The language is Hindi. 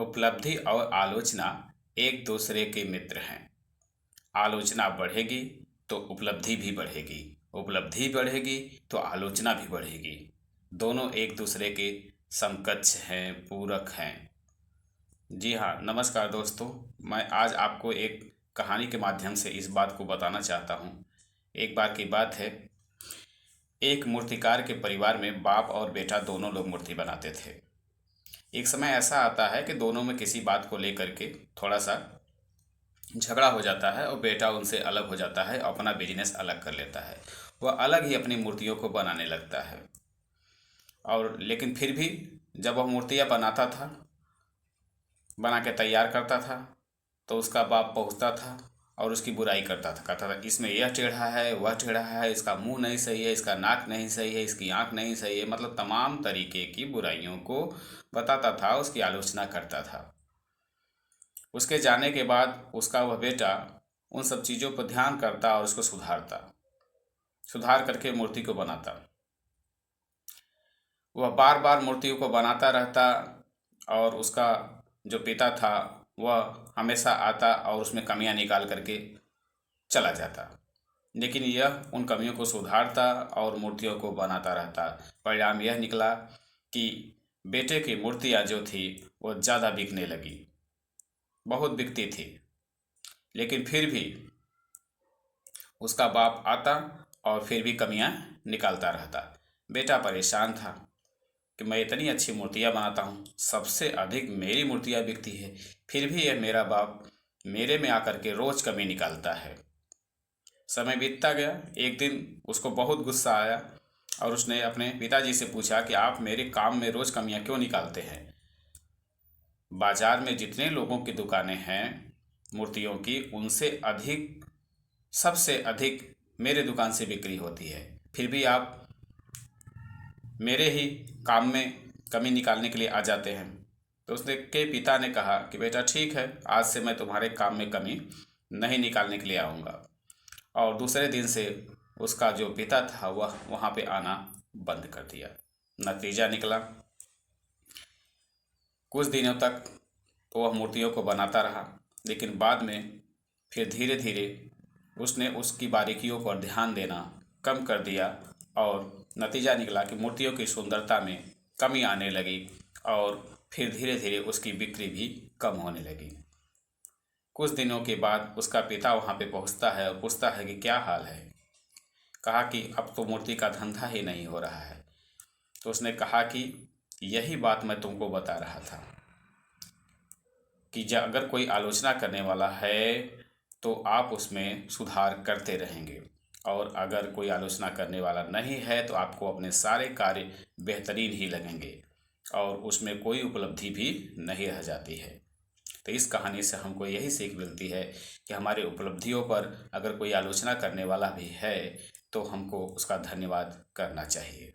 उपलब्धि और आलोचना एक दूसरे के मित्र हैं। आलोचना बढ़ेगी तो उपलब्धि भी बढ़ेगी, उपलब्धि बढ़ेगी तो आलोचना भी बढ़ेगी। दोनों एक दूसरे के समकक्ष हैं, पूरक हैं। जी हाँ, नमस्कार दोस्तों। मैं आज आपको एक कहानी के माध्यम से इस बात को बताना चाहता हूँ। एक बार की बात है, एक मूर्तिकार के परिवार में बाप और बेटा दोनों लोग मूर्ति बनाते थे। एक समय ऐसा आता है कि दोनों में किसी बात को लेकर के थोड़ा सा झगड़ा हो जाता है और बेटा उनसे अलग हो जाता है, अपना बिजनेस अलग कर लेता है। वह अलग ही अपनी मूर्तियों को बनाने लगता है। और लेकिन फिर भी जब वह मूर्तियाँ बनाता था, बना के तैयार करता था, तो उसका बाप पहुँचता था और उसकी बुराई करता था। कहता था इसमें यह टेढ़ा है, वह टेढ़ा है, इसका मुंह नहीं सही है, इसका नाक नहीं सही है, इसकी आँख नहीं सही है। मतलब तमाम तरीके की बुराइयों को बताता था, उसकी आलोचना करता था। उसके जाने के बाद उसका वह बेटा उन सब चीज़ों पर ध्यान करता और उसको सुधार करके मूर्ति को बनाता। वह बार बार मूर्तियों को बनाता रहता और उसका जो पिता था वह हमेशा आता और उसमें कमियां निकाल करके चला जाता। लेकिन यह उन कमियों को सुधारता और मूर्तियों को बनाता रहता। परिणाम यह निकला कि बेटे की मूर्तियाँ जो थी वो ज़्यादा बिकने लगी, बहुत बिकती थी। लेकिन फिर भी उसका बाप आता और फिर भी कमियां निकालता रहता। बेटा परेशान था कि मैं इतनी अच्छी मूर्तियां बनाता हूँ, सबसे अधिक मेरी मूर्तियां बिकती है, फिर भी यह मेरा बाप मेरे में आकर के रोज़ कमी निकालता है। समय बीतता गया। एक दिन उसको बहुत गुस्सा आया और उसने अपने पिताजी से पूछा कि आप मेरे काम में रोज़ कमियां क्यों निकालते हैं? बाजार में जितने लोगों की दुकानें हैं मूर्तियों की, उनसे अधिक, सबसे अधिक मेरे दुकान से बिक्री होती है, फिर भी आप मेरे ही काम में कमी निकालने के लिए आ जाते हैं। तो उसने के पिता ने कहा कि बेटा ठीक है, आज से मैं तुम्हारे काम में कमी नहीं निकालने के लिए आऊँगा। और दूसरे दिन से उसका जो पिता था वह वहाँ पे आना बंद कर दिया। नतीजा निकला, कुछ दिनों तक तो वह मूर्तियों को बनाता रहा, लेकिन बाद में फिर धीरे धीरे उसने उसकी बारीकियों पर ध्यान देना कम कर दिया और नतीजा निकला कि मूर्तियों की सुंदरता में कमी आने लगी और फिर धीरे धीरे उसकी बिक्री भी कम होने लगी। कुछ दिनों के बाद उसका पिता वहाँ पे पहुँचता है और पूछता है कि क्या हाल है? कहा कि अब तो मूर्ति का धंधा ही नहीं हो रहा है। तो उसने कहा कि यही बात मैं तुमको बता रहा था कि अगर कोई आलोचना करने वाला है तो आप उसमें सुधार करते रहेंगे, और अगर कोई आलोचना करने वाला नहीं है तो आपको अपने सारे कार्य बेहतरीन ही लगेंगे और उसमें कोई उपलब्धि भी नहीं रह जाती है। तो इस कहानी से हमको यही सीख मिलती है कि हमारे उपलब्धियों पर अगर कोई आलोचना करने वाला भी है तो हमको उसका धन्यवाद करना चाहिए।